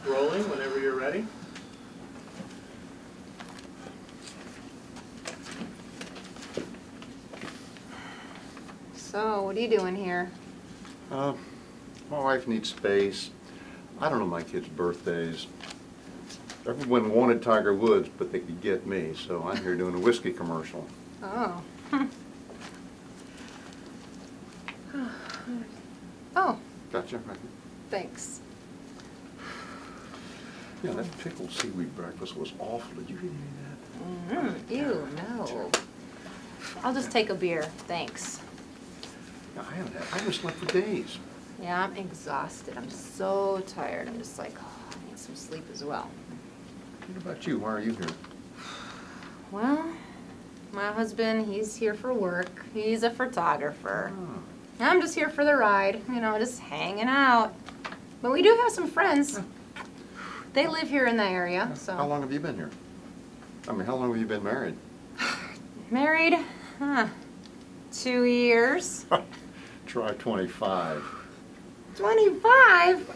rolling whenever you're ready. So, what are you doing here? My wife needs space. I don't know my kids' birthdays. Everyone wanted Tiger Woods, but they could get me, so I'm here doing a whiskey commercial. Oh. Oh, Gotcha, right here. thanks. Yeah, that pickled seaweed breakfast was awful. Did you eat any of that? Ew, no. I'll just take a beer, thanks. Yeah, I haven't slept for days. Yeah, I'm exhausted. I'm so tired. I'm just like, oh, I need some sleep as well. What about you? Why are you here? Well, my husband, he's here for work. He's a photographer. Oh. I'm just here for the ride, you know, just hanging out. But we do have some friends. They live here in the area, so. How long have you been here? I mean, how long have you been married? Married? 2 years. Try 25. 25?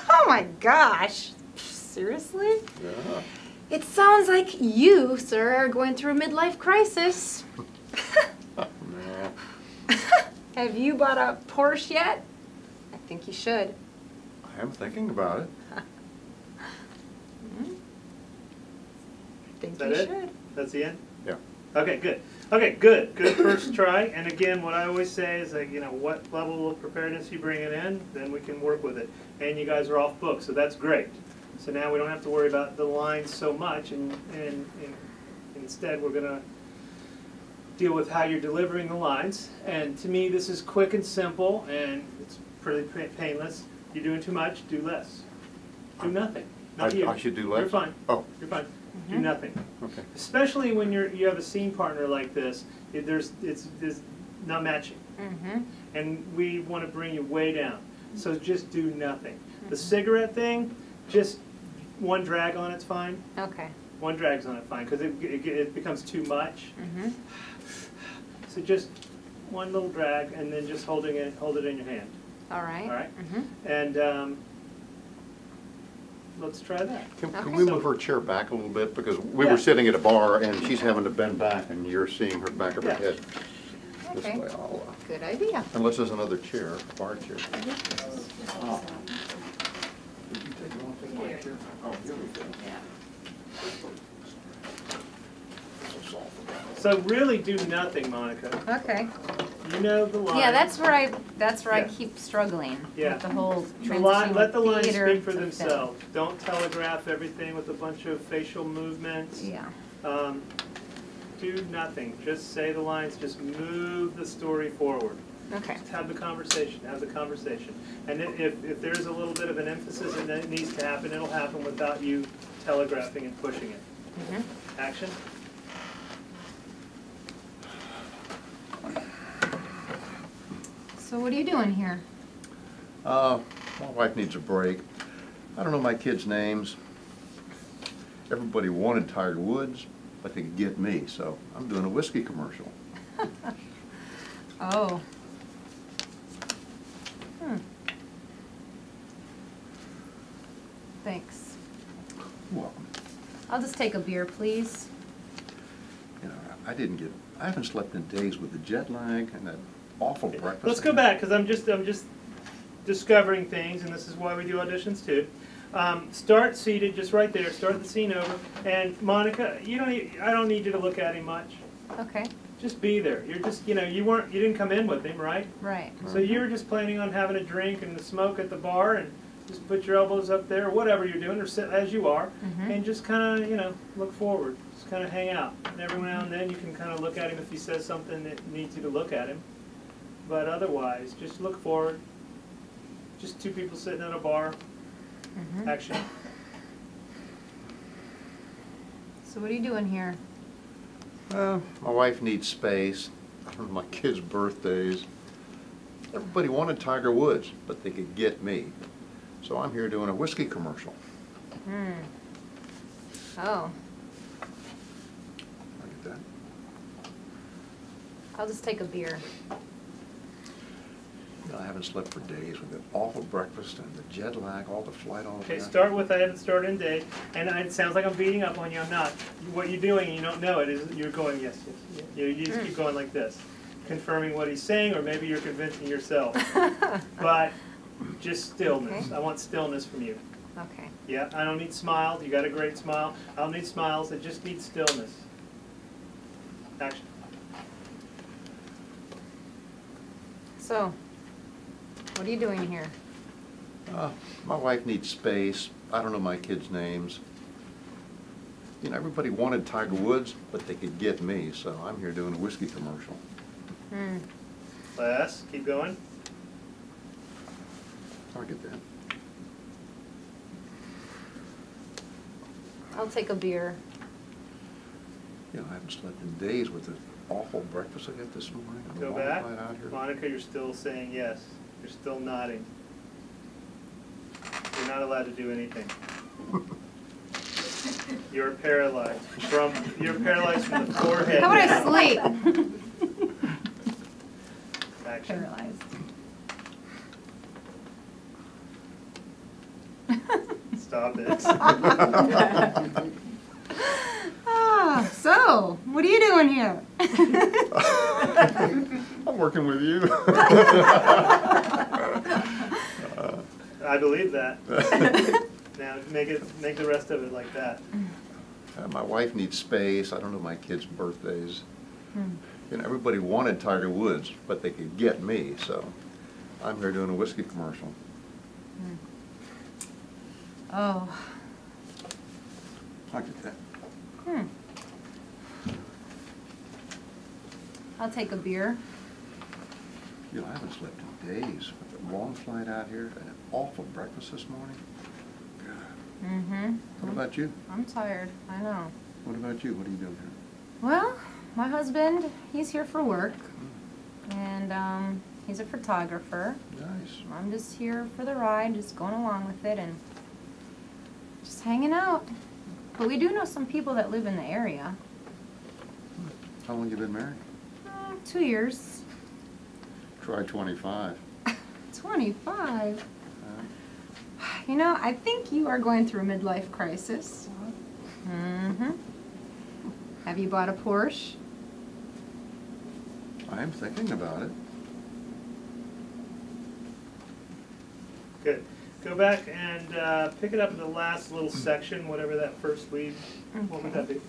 Oh my gosh. Seriously? Yeah. It sounds like you, sir, are going through a midlife crisis. No. Have you bought a Porsche yet? I think you should. I am thinking about it. I think Is that you it? should. That's the end? Yeah. Okay, good. Okay, good. Good first try. And again, what I always say is, like, you know, what level of preparedness you bring it in, then we can work with it. And you guys are off book, so that's great. So now we don't have to worry about the lines so much, and instead we're going to deal with how you're delivering the lines. And to me, this is quick and simple, and it's pretty painless. You're doing too much, do less. Do nothing. Not you. I should do less? You're fine. Oh. You're fine. Do nothing. Okay. Especially when you have a scene partner like this, it's not matching, and we want to bring you way down. So just do nothing. The cigarette thing, just one drag on it's fine. Okay. One drag's on it fine, because it becomes too much. So just one little drag, and then just hold it in your hand. All right. All right. And let's try that. Can we move her chair back a little bit? Because we were sitting at a bar and she's having to bend back and you're seeing her back of her head. This Okay. way, I'll, Good idea. unless there's another chair, a bar chair. Oh. Did you take my chair? Oh, here we go. So really do nothing, Monica. Okay. You know the line. Yeah, that's where I Yeah. keep struggling Yeah. with the whole The transition. line, let the lines theater speak for to film. themselves. Don't telegraph everything with a bunch of facial movements. Yeah. Do nothing. Just say the lines. Just move the story forward. Okay. Just have the conversation. Have the conversation. And if there's a little bit of an emphasis and that needs to happen, it'll happen without you telegraphing and pushing it. Action. So what are you doing here? My wife needs a break. I don't know my kids' names. Everybody wanted Tiger Woods, but they could get me, so I'm doing a whiskey commercial. Oh. Thanks. You're welcome. I'll just take a beer, please. You know, I haven't slept in days with the jet lag and that awful breakfast. Let's go back, because I'm just discovering things, and this is why we do auditions too. Start seated, just right there. Start the scene over. And Monica, I don't need you to look at him much. Okay. Just be there. You're just, you didn't come in with him, right? Right. So you were just planning on having a drink and a smoke at the bar, and just put your elbows up there, or whatever you're doing, or sit as you are, and just kind of, look forward. Just kind of hang out. And every now and then you can kind of look at him if he says something that needs you to look at him. But otherwise, just look forward. Just two people sitting at a bar. Action. So what are you doing here? My wife needs space. I don't know my kids' birthdays. Everybody wanted Tiger Woods, but they could get me. So I'm here doing a whiskey commercial. Oh. I get that. I'll just take a beer. You know, I haven't slept for days with an awful breakfast and the jet lag, all the flight, all Okay, that. start with I haven't started in day, and it sounds like I'm beating up on you. I'm not. What you're doing, and you don't know it, is you're going yes, yes, yes. You just keep going like this, confirming what he's saying, or maybe you're convincing yourself. But just stillness. Okay. I want stillness from you. Okay. Yeah, I don't need smiles. You got a great smile. I don't need smiles. I just need stillness. Action. So, what are you doing here? My wife needs space. I don't know my kids' names. You know, everybody wanted Tiger Woods, but they could get me, so I'm here doing a whiskey commercial. Class, keep going. I'll get that. I'll take a beer. You know, I haven't slept in days with the awful breakfast I got this morning. I'm Go long back. flight out here. Monica, you're still saying yes. You're still nodding. You're not allowed to do anything. You're paralyzed from the forehead. How would I down. sleep? Action. Paralyzed. Stop it. So, what are you doing here? I'm working with you. I believe that. Now make the rest of it like that. My wife needs space. I don't know my kids' birthdays. You know, everybody wanted Tiger Woods, but they could get me, so I'm here doing a whiskey commercial. Oh. I'll get that. I'll take a beer. You know, I haven't slept in days with a long flight out here and an awful breakfast this morning. God. What about you? I'm tired, I know. What about you? What are you doing here? Well, my husband, he's here for work, and he's a photographer. Nice. I'm just here for the ride, just going along with it and just hanging out. But we do know some people that live in the area. How long you been married? 2 years. Try 25. 25? You know, I think you are going through a midlife crisis. Have you bought a Porsche? I am thinking about it. Good. Go back and pick it up in the last little section, whatever that first lead. What would that be?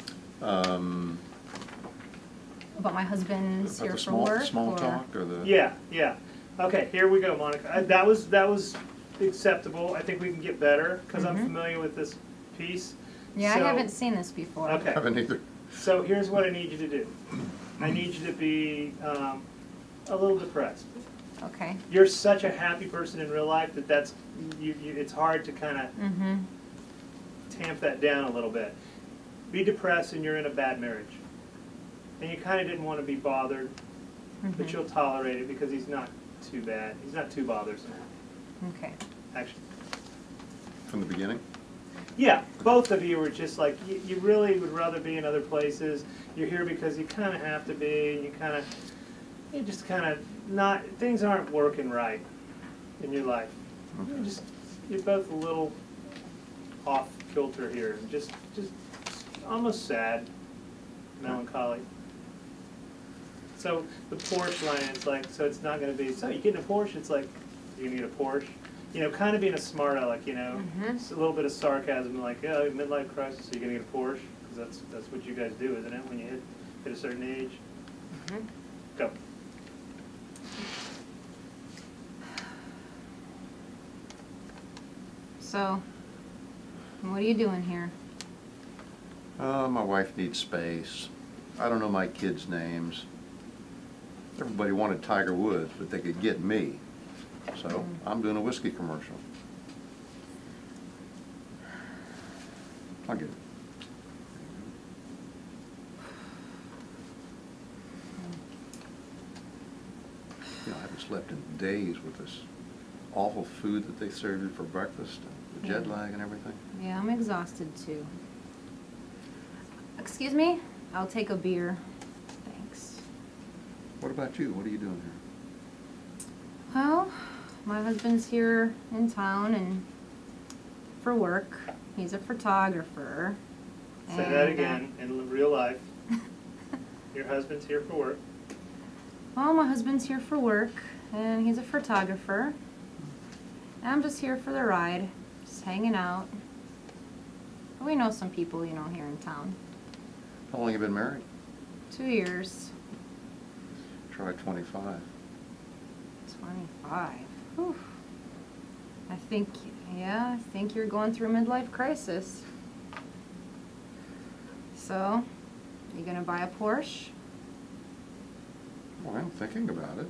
About my husband's About here the for small, work? small or- talk or the... Yeah, yeah. Okay, here we go, Monica. That was acceptable. I think we can get better because I'm familiar with this piece. Yeah, So- I haven't seen this before. Okay. I haven't either. So here's what I need you to do. I need you to be a little depressed. Okay. You're such a happy person in real life that it's hard to kind of tamp that down a little bit. Be depressed and you're in a bad marriage. And you kind of didn't want to be bothered, but you'll tolerate it because he's not too bad. He's not too bothersome. Okay. Actually. From the beginning? Yeah, both of you were just like, you really would rather be in other places. You're here because you kind of have to be, and you just kind of not, things aren't working right in your life. Okay. You're both a little off kilter here, and just almost sad, melancholy. So the Porsche line, it's like, so it's not going to be, so you getting a Porsche? It's like, you're going to get a Porsche? You know, kind of being a smart aleck, you know, it's a little bit of sarcasm, like, oh, midlife crisis, so you're going to get a Porsche? Because that's what you guys do, isn't it, when you hit a certain age? Go. So, what are you doing here? My wife needs space. I don't know my kids' names. Everybody wanted Tiger Woods, but they could get me. So I'm doing a whiskey commercial. I'll get it. You know, I haven't slept in days with this awful food that they served you for breakfast, and the jet lag and everything. Yeah, I'm exhausted too. Excuse me? I'll take a beer. Thanks. What about you? What are you doing here? Well, my husband's here in town and for work. He's a photographer. Say that And, again, in real life. Your husband's here for work. Well, my husband's here for work, and he's a photographer. And I'm just here for the ride, just hanging out. We know some people, you know, here in town. How long you been married? 2 years. Try 25. 25. Whew. I think you're going through a midlife crisis. So, you gonna buy a Porsche? Well, I'm thinking about it.